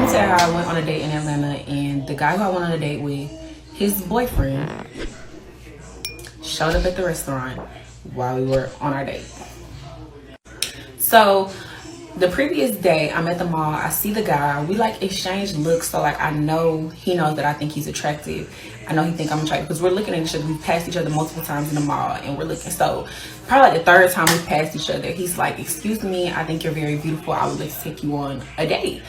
me tell you how I went on a date in Atlanta, and the guy who I went on a date with, his boyfriend showed up at the restaurant while we were on our date. So the previous day, I'm at the mall, I see the guy, we like exchange looks, so like I know he knows that I think he's attractive. I know he think I'm attractive because we're looking at each other. We've passed each other multiple times in the mall and we're looking. So probably like the third time we've passed each other, he's like, excuse me, I think you're very beautiful. I would like to take you on a date.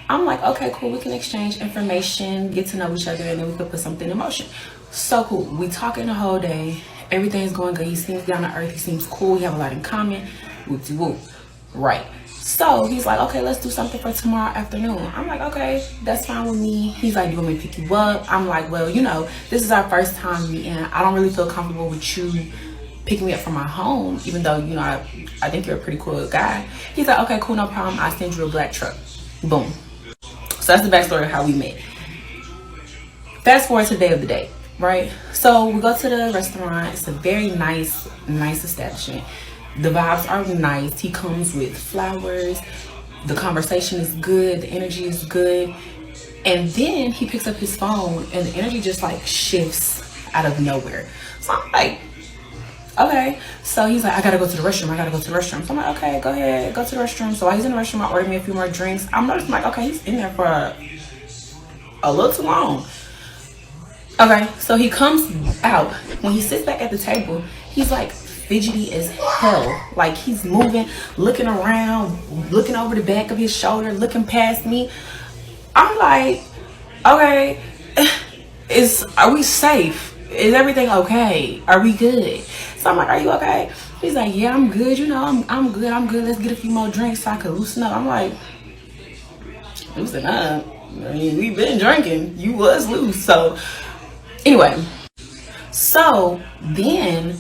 I'm like, okay, cool. We can exchange information, get to know each other, and then we could put something in motion. So cool. We talking the whole day. Everything's going good. He seems down to earth. He seems cool. We have a lot in common. Whoop-de-whoop. Right. So he's like, okay, let's do something for tomorrow afternoon. I'm like, okay, that's fine with me. He's like, do you want me to pick you up? I'm like, well, you know, this is our first time meeting. I don't really feel comfortable with you picking me up from my home, even though, you know, I think you're a pretty cool guy. He's like, okay, cool, no problem. I'll send you a black truck. Boom. So that's the backstory of how we met. Fast forward to the day of the date, right? So we go to the restaurant. It's a very nice establishment. The vibes are nice. He comes with flowers. The conversation is good. The energy is good. And then he picks up his phone and the energy just like shifts out of nowhere. So I'm like, okay. So he's like, I gotta go to the restroom. So I'm like, okay, go ahead, go to the restroom. So while he's in the restroom, I ordered me a few more drinks. I'm noticing like, okay, he's in there for a little too long. Okay, so he comes out. When he sits back at the table, he's like fidgety as hell. Like he's moving, looking around, looking over the back of his shoulder, looking past me. I'm like, okay, are we safe? Is everything okay? Are we good? So I'm like, are you okay? He's like, yeah, I'm good. You know, I'm good. Let's get a few more drinks so I can loosen up. I'm like, loosen up? I mean, we've been drinking. You was loose. So anyway, so then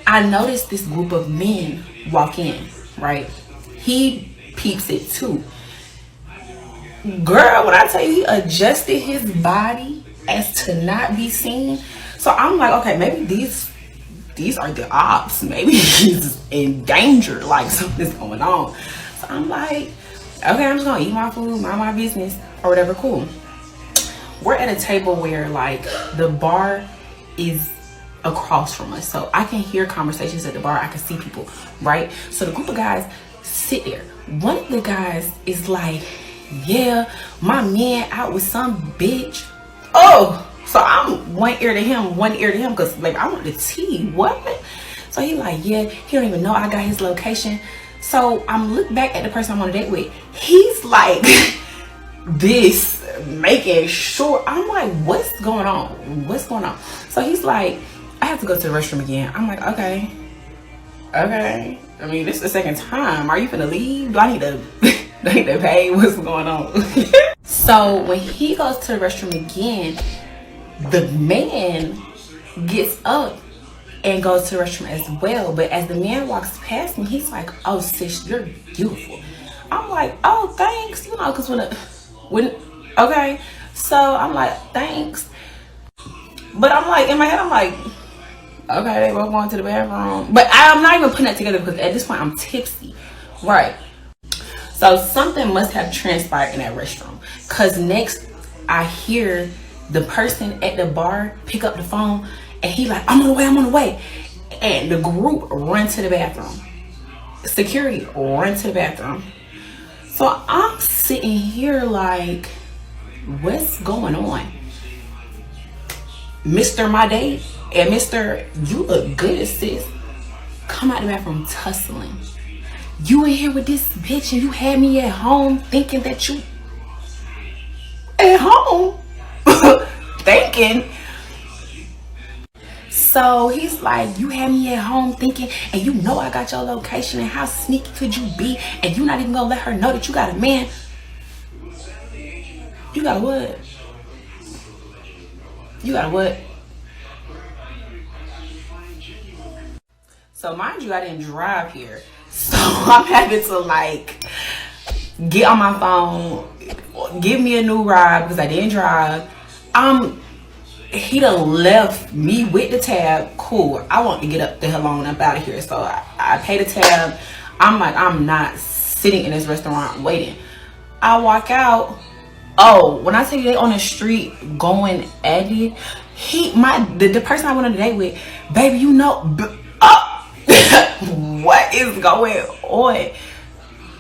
I noticed this group of men walk in, right? He peeps it too. Girl, when I tell you he adjusted his body as to not be seen. So I'm like, okay, maybe these are the ops. Maybe he's in danger, like something's going on. So I'm like, okay, I'm just gonna eat my food, mind my business, or whatever, cool. We're at a table where like the bar is across from us, so I can hear conversations at the bar. I can see people, right? So the group of guys sit there. One of the guys is like, yeah, my man out with some bitch. Oh, so I'm one ear to him because like I want the tea. What? So he like, yeah, he don't even know I got his location. So I'm looking back at the person I'm on a date with. He's like this, making sure. I'm like, what's going on? So he's like, I have to go to the restroom again. I'm like, okay. I mean, this is the second time. Are you gonna leave? Do I need to pay? What's going on? So when he goes to the restroom again, the man gets up and goes to the restroom as well. But as the man walks past me, he's like, oh sis, you're beautiful. I'm like, oh thanks, you know, because when okay. So I'm like, thanks. But I'm like, in my head, I'm like, okay, they both going to the bathroom. But I'm not even putting that together because at this point I'm tipsy, right? So something must have transpired in that restroom, because next I hear the person at the bar pick up the phone and he like, I'm on the way. And the group run to the bathroom. Security run to the bathroom. So I'm sitting here like, what's going on? Mr. My date and Mr. You look good, sis, come out the bathroom tussling. You in here with this bitch and you had me at home thinking that you at home thinking. So he's like, you had me at home thinking, and you know I got your location, and how sneaky could you be, and you not even gonna let her know that you got a man. You got a what? You got a what? So mind you, I didn't drive here. So I'm having to like get on my phone, give me a new ride because I didn't drive. He done left me with the tab. Cool. I want to get up the hell on up out of here. So I pay the tab. I'm like, I'm not sitting in this restaurant waiting. I walk out. Oh, when I tell you they on the street going at it, the person I went on a date with, baby, you know, what is going on?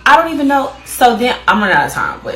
I don't even know. So then I'm running out of time, but